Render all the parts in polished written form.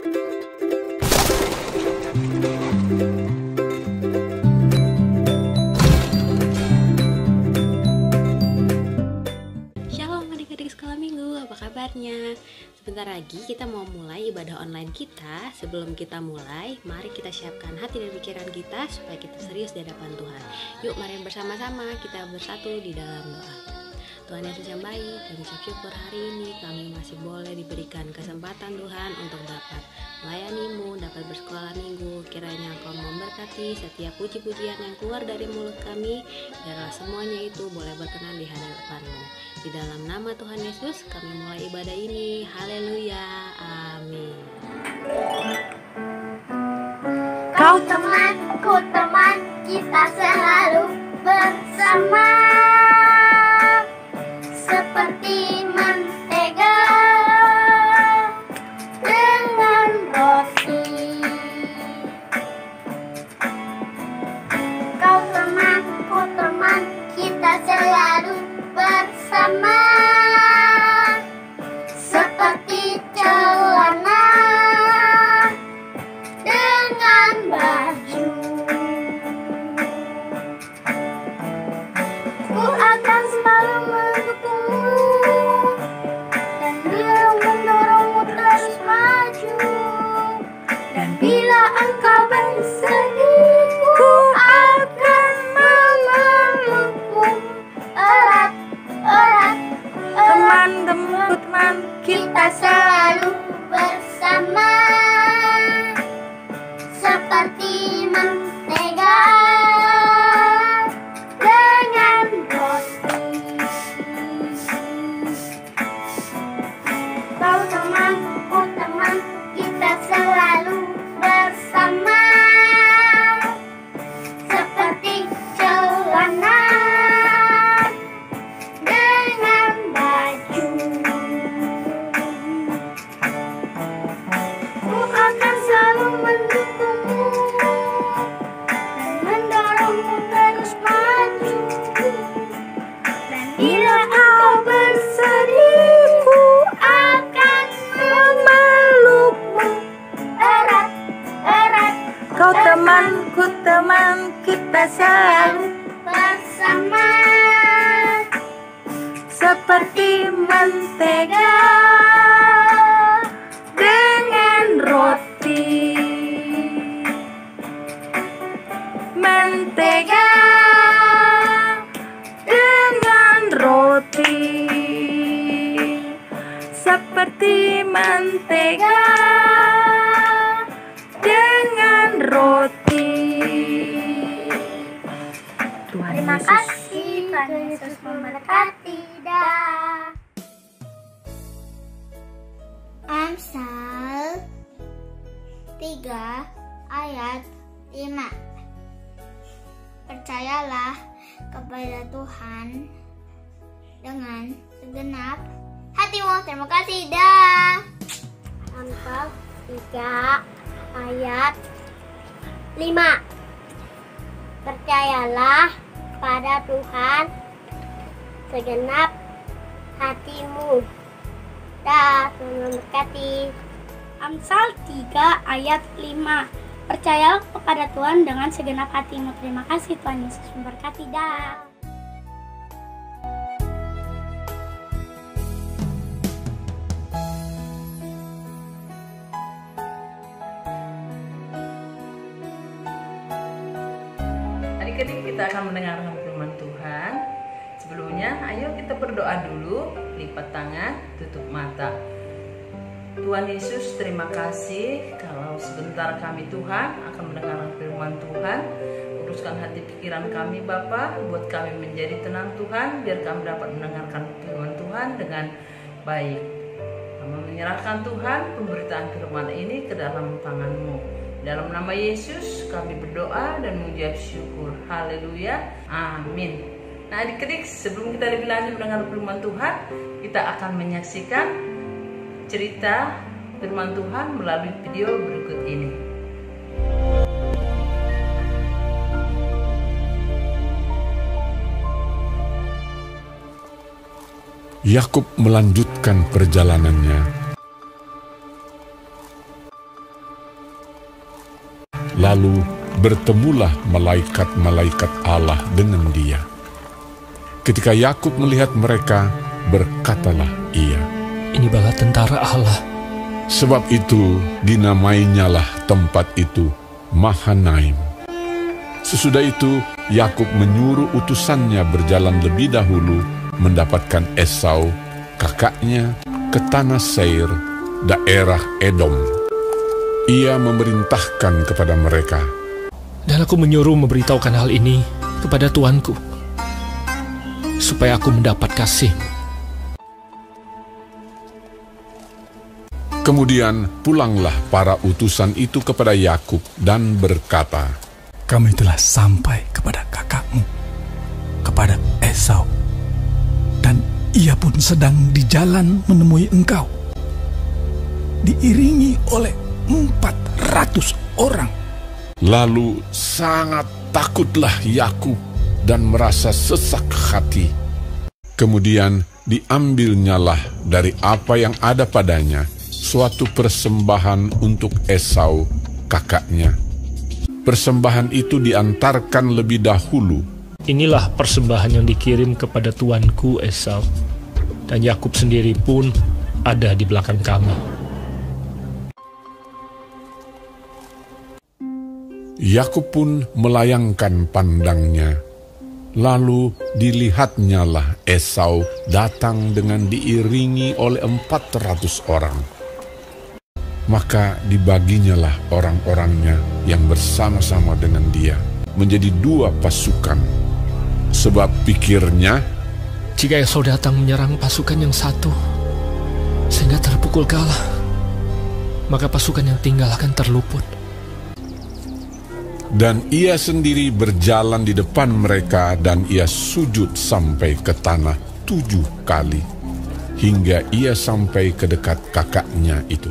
Shalom adik-adik sekolah minggu, apa kabarnya? Sebentar lagi kita mau mulai ibadah online kita. Sebelum kita mulai, mari kita siapkan hati dan pikiran kita supaya kita serius di hadapan Tuhan. Yuk mari bersama-sama kita bersatu di dalam doa. Tuhan Yesus yang baik, kami ucap syukur hari ini kami masih boleh diberikan kesempatan Tuhan untuk dapat melayani-Mu, dapat bersekolah minggu. Kiranya Engkau memberkati setiap puji-pujian yang keluar dari mulut kami, biarlah semuanya itu boleh berkenan di hadapan-Mu. Di dalam nama Tuhan Yesus kami mulai ibadah ini. Haleluya, amin. Kau teman, ku teman, kita selalu bersama. Seperti mentega dengan roti. Kau teman, ku teman, kita selalu bersama. Seperti celana dengan baju. Ku akan selalu mendukungmu dan mendorongmu terus maju. Dan bila engkau bersedih, ku akan memelukmu erat-erat. Teman-teman, kita selalu bersama. Seperti mentega dengan roti. Kau teman, ku teman, kita selalu bersama. Seperti celana dengan baju. Ku akan selalu mendukungmu dan mendorongmu terus maju. Dan bila kau bersedih, ku akan memelukmu erat-erat. Kau temanku, teman, kita selalu bersama. Seperti mentega dengan roti. Mentega dengan roti. Seperti mentega dengan roti. Terima kasih, Tuhan Yesus memberkati. Dah. Amsal 3 ayat 5. Percayalah kepada Tuhan dengan segenap hatimu. Terima kasih. Dah. Amsal 3 ayat 5. Percayalah pada Tuhan segenap hatimu. Dah, Tuhan memberkati. Amsal 3 ayat 5. Percayalah kepada Tuhan dengan segenap hatimu. Terima kasih, Tuhan Yesus memberkati. Dah. Adik-adik, kita akan mendengarkan firman Tuhan. Sebelumnya, ayo kita berdoa dulu. Lipat tangan, tutup mata. Tuhan Yesus, terima kasih kalau sebentar kami Tuhan akan mendengarkan firman Tuhan. Uruskan hati pikiran kami Bapa, buat kami menjadi tenang Tuhan, biar kami dapat mendengarkan firman Tuhan dengan baik. Kami menyerahkan Tuhan pemberitaan firman ini ke dalam tangan-Mu. Dalam nama Yesus kami berdoa dan mengucap syukur. Haleluya, amin. Nah adik-adik, sebelum kita lebih lanjut mendengar firman Tuhan, kita akan menyaksikan cerita firman Tuhan melalui video berikut ini. Yakub melanjutkan perjalanannya. Lalu bertemulah malaikat-malaikat Allah dengan dia. Ketika Yakub melihat mereka, berkatalah ia, "Ini bala tentara Allah." Sebab itu dinamainyalah tempat itu Mahanaim. Sesudah itu Yakub menyuruh utusannya berjalan lebih dahulu mendapatkan Esau, kakaknya, ke tanah Seir, daerah Edom. Ia memerintahkan kepada mereka, Dan aku menyuruh memberitahukan hal ini kepada tuanku, supaya aku mendapat kasih. Kemudian pulanglah para utusan itu kepada Yakub dan berkata, Kami telah sampai kepada kakakmu, kepada Esau, dan ia pun sedang di jalan menemui engkau, diiringi oleh 400 orang. Lalu sangat takutlah Yakub dan merasa sesak hati. Kemudian diambilnyalah dari apa yang ada padanya suatu persembahan untuk Esau, kakaknya. Persembahan itu diantarkan lebih dahulu. Inilah persembahan yang dikirim kepada tuanku Esau, dan Yakub sendiri pun ada di belakang kami. Yakub pun melayangkan pandangnya. Lalu dilihatnyalah Esau datang dengan diiringi oleh 400 orang. Maka dibaginyalah orang-orangnya yang bersama-sama dengan dia menjadi 2 pasukan. Sebab pikirnya, Jika Esau datang menyerang pasukan yang satu, sehingga terpukul kalah, maka pasukan yang tinggal akan terluput. dan ia sendiri berjalan di depan mereka dan ia sujud sampai ke tanah 7 kali, hingga ia sampai ke dekat kakaknya itu.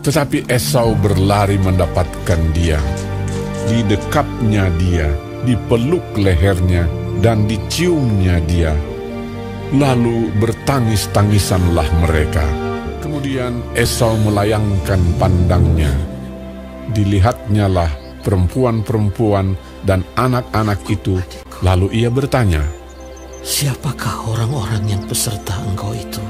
Tetapi Esau berlari mendapatkan dia, didekapnya dia, dipeluk lehernya, dan diciumnya dia. Lalu bertangis-tangisanlah mereka. Kemudian Esau melayangkan pandangnya. Dilihatnyalah perempuan-perempuan dan anak-anak itu. Lalu ia bertanya, Siapakah orang-orang yang peserta engkau itu?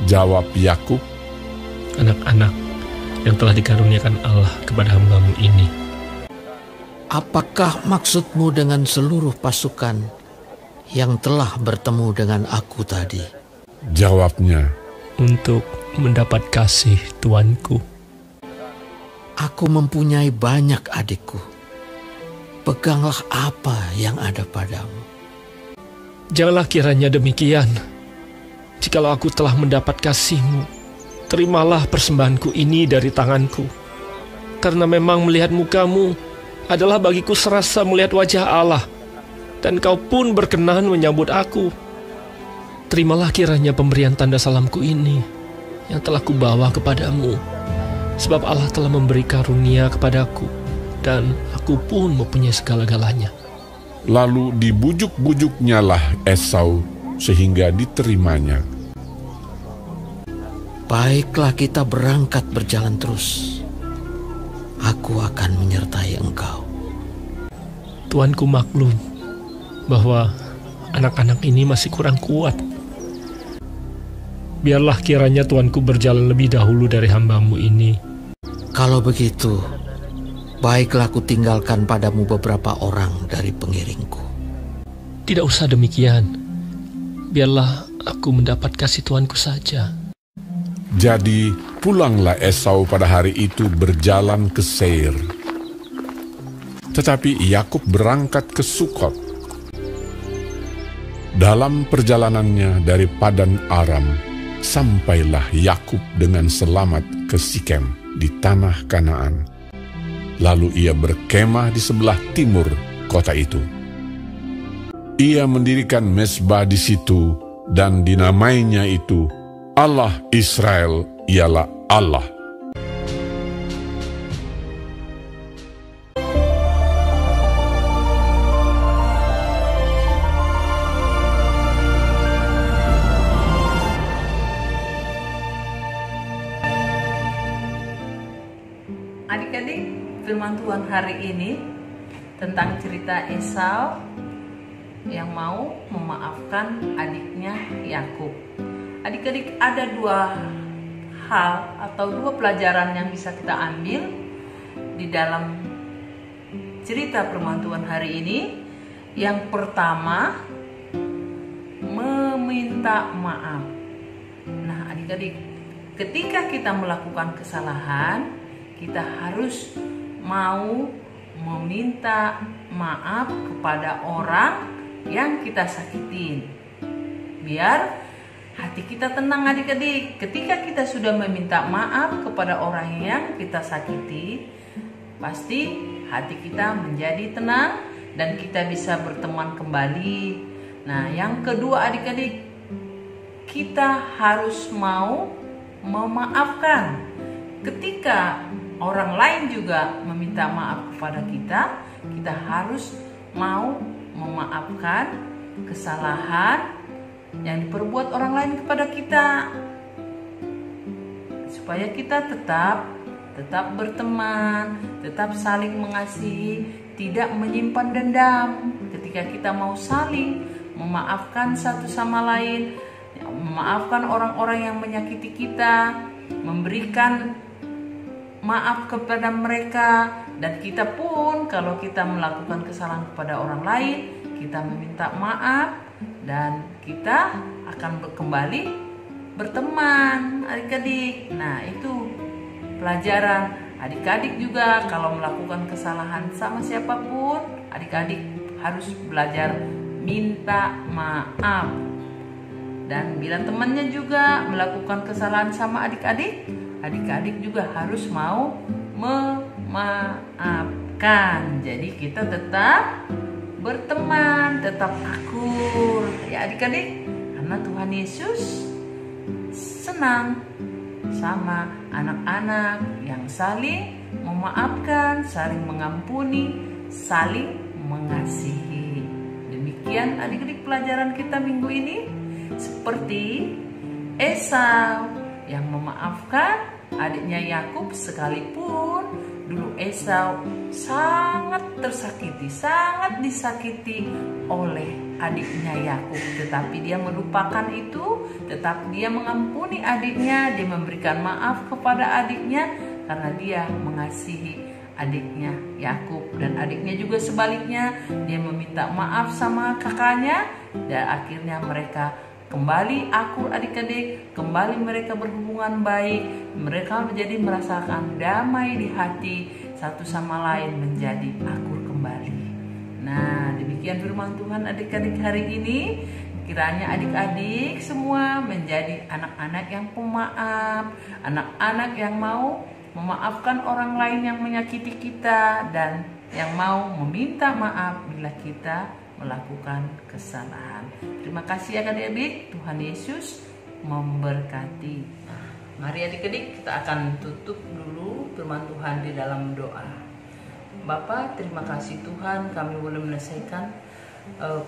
jawab Yakub, Anak-anak yang telah dikaruniakan Allah kepada hamba-Mu ini. Apakah maksudmu dengan seluruh pasukan yang telah bertemu dengan aku tadi? jawabnya, Untuk mendapat kasih tuanku. Aku mempunyai banyak adikku. Peganglah apa yang ada padamu. Janganlah kiranya demikian. Jikalau aku telah mendapat kasih-Mu, terimalah persembahanku ini dari tanganku. Karena memang melihat muka-Mu adalah bagiku serasa melihat wajah Allah, dan Kau pun berkenan menyambut aku. Terimalah kiranya pemberian tanda salamku ini yang telah kubawa kepadamu, sebab Allah telah memberi karunia kepadaku, dan aku pun mempunyai segala-galanya. Lalu dibujuk-bujuknyalah Esau sehingga diterimanya. Baiklah, kita berangkat berjalan terus. Aku akan menyertai engkau. Tuanku maklum bahwa anak-anak ini masih kurang kuat. Biarlah kiranya tuanku berjalan lebih dahulu dari hamba-Mu ini. Kalau begitu, baiklah aku tinggalkan padamu beberapa orang dari pengiringku. Tidak usah demikian. Biarlah aku mendapat kasih tuanku saja. Jadi pulanglah Esau pada hari itu berjalan ke Seir. Tetapi Yakub berangkat ke Sukot. Dalam perjalanannya dari Padan Aram, sampailah Yakub dengan selamat ke Sikem di tanah Kanaan. Lalu ia berkemah di sebelah timur kota itu. Ia mendirikan mezbah di situ dan dinamainya itu Allah Israel ialah Allah. Adik-adik, firman Tuhan hari ini tentang cerita Esau yang mau memaafkan adiknya Yakub. Adik-adik, ada dua hal atau dua pelajaran yang bisa kita ambil di dalam cerita firman Tuhan hari ini. Yang pertama, meminta maaf. Nah, adik-adik, ketika kita melakukan kesalahan, kita harus mau meminta maaf kepada orang yang kita sakitin. Biar hati kita tenang, adik-adik. Ketika kita sudah meminta maaf kepada orang yang kita sakiti, pasti hati kita menjadi tenang dan kita bisa berteman kembali. Nah, yang kedua adik-adik, kita harus mau memaafkan. Ketika orang lain juga meminta maaf kepada kita, kita harus mau memaafkan kesalahan yang diperbuat orang lain kepada kita, supaya kita tetap berteman, tetap saling mengasihi, tidak menyimpan dendam. Ketika kita mau saling memaafkan satu sama lain, memaafkan orang-orang yang menyakiti kita, memberikan maaf kepada mereka, dan kita pun kalau kita melakukan kesalahan kepada orang lain, kita meminta maaf dan kita akan kembali berteman, adik-adik. Nah, itu pelajaran. Adik-adik juga kalau melakukan kesalahan sama siapapun, adik-adik harus belajar minta maaf. Dan bila temannya juga melakukan kesalahan sama adik-adik, adik-adik juga harus mau memaafkan. Jadi kita tetap berteman, tetap akur ya adik-adik, karena Tuhan Yesus senang sama anak-anak yang saling memaafkan, saling mengampuni, saling mengasihi. Demikian adik-adik pelajaran kita minggu ini. Seperti Esau yang memaafkan adiknya Yakub, sekalipun dulu Esau sangat tersakiti, sangat disakiti oleh adiknya Yakub, tetapi dia melupakan itu, tetapi dia mengampuni adiknya, dia memberikan maaf kepada adiknya karena dia mengasihi adiknya Yakub. Dan adiknya juga sebaliknya, dia meminta maaf sama kakaknya, dan akhirnya mereka kembali akur adik-adik, kembali mereka berhubungan baik, mereka menjadi merasakan damai di hati, satu sama lain menjadi akur kembali. Nah, demikian firman Tuhan adik-adik hari ini. Kiranya adik-adik semua menjadi anak-anak yang pemaaf, anak-anak yang mau memaafkan orang lain yang menyakiti kita, dan yang mau meminta maaf bila kita melakukan kesalahan. Terima kasih adik-adik, Tuhan Yesus memberkati. Mari adik-adik, kita akan tutup dulu firman Tuhan di dalam doa. Bapa, terima kasih Tuhan, kami boleh menyelesaikan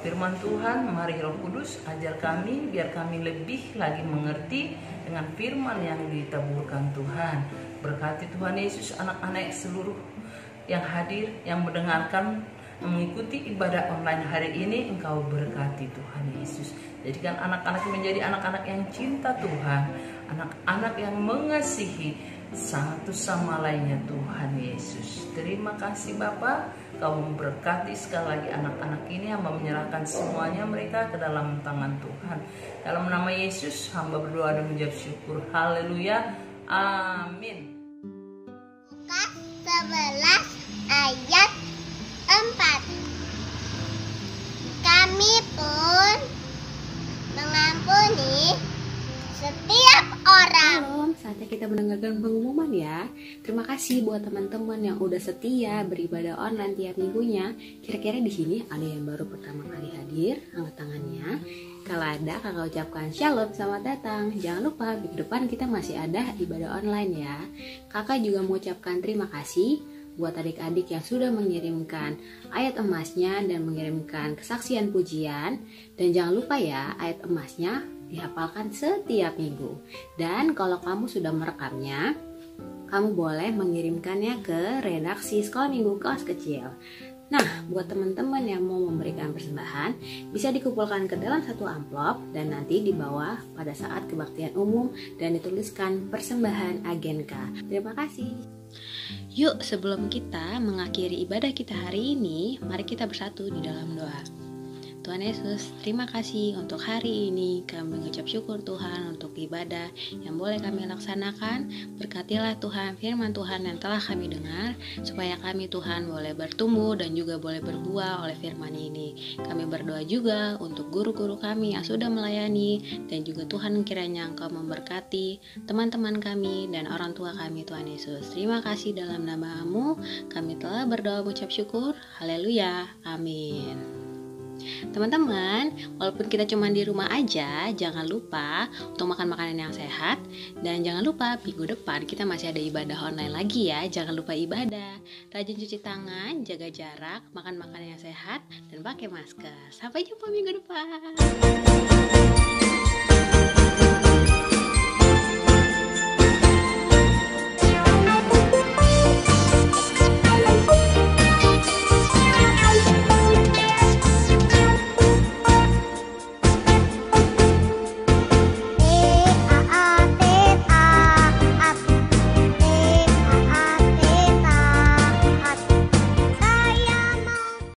firman Tuhan. Mari Roh Kudus ajar kami, biar kami lebih lagi mengerti dengan firman yang ditaburkan Tuhan. Berkati Tuhan Yesus anak-anak seluruh yang hadir, yang mendengarkan, mengikuti ibadah online hari ini. Engkau berkati Tuhan Yesus. Jadikan anak-anak menjadi anak-anak yang cinta Tuhan, anak-anak yang mengasihi satu sama lainnya Tuhan Yesus. Terima kasih Bapa, Kau memberkati sekali lagi anak-anak ini, hamba menyerahkan semuanya mereka ke dalam tangan Tuhan. Dalam nama Yesus hamba berdoa dan mengucap syukur. Haleluya. Amin. Lukas 11 ayat 4. Kami pun mengampuni setiap orang. Shalom, saatnya kita mendengarkan pengumuman ya. Terima kasih buat teman-teman yang udah setia beribadah online tiap minggunya. Kira-kira di sini ada yang baru pertama kali hadir, angkat tangannya. Kalau ada, kakak ucapkan shalom, selamat datang. Jangan lupa minggu depan kita masih ada ibadah online ya. Kakak juga mengucapkan terima kasih buat adik-adik yang sudah mengirimkan ayat emasnya dan mengirimkan kesaksian pujian. Dan jangan lupa ya, ayat emasnya dihafalkan setiap minggu. Dan kalau kamu sudah merekamnya, kamu boleh mengirimkannya ke redaksi Sekolah Minggu Kelas Kecil. Nah, buat teman-teman yang mau memberikan persembahan, bisa dikumpulkan ke dalam satu amplop dan nanti di bawah pada saat kebaktian umum dan dituliskan persembahan Agen K. Terima kasih. Yuk, sebelum kita mengakhiri ibadah kita hari ini, mari kita bersatu di dalam doa. Tuhan Yesus, terima kasih untuk hari ini. Kami mengucap syukur Tuhan untuk ibadah yang boleh kami laksanakan. Berkatilah Tuhan firman Tuhan yang telah kami dengar, supaya kami Tuhan boleh bertumbuh dan juga boleh berbuah oleh firman ini. Kami berdoa juga untuk guru-guru kami yang sudah melayani, dan juga Tuhan kiranya Engkau memberkati teman-teman kami dan orang tua kami Tuhan Yesus. Terima kasih dalam nama-Mu kami telah berdoa mengucap syukur. Haleluya. Amin. Teman-teman, walaupun kita cuma di rumah aja, jangan lupa untuk makan makanan yang sehat. Dan jangan lupa minggu depan kita masih ada ibadah online lagi ya. Jangan lupa ibadah, rajin cuci tangan, jaga jarak, makan makanan yang sehat, dan pakai masker. Sampai jumpa minggu depan.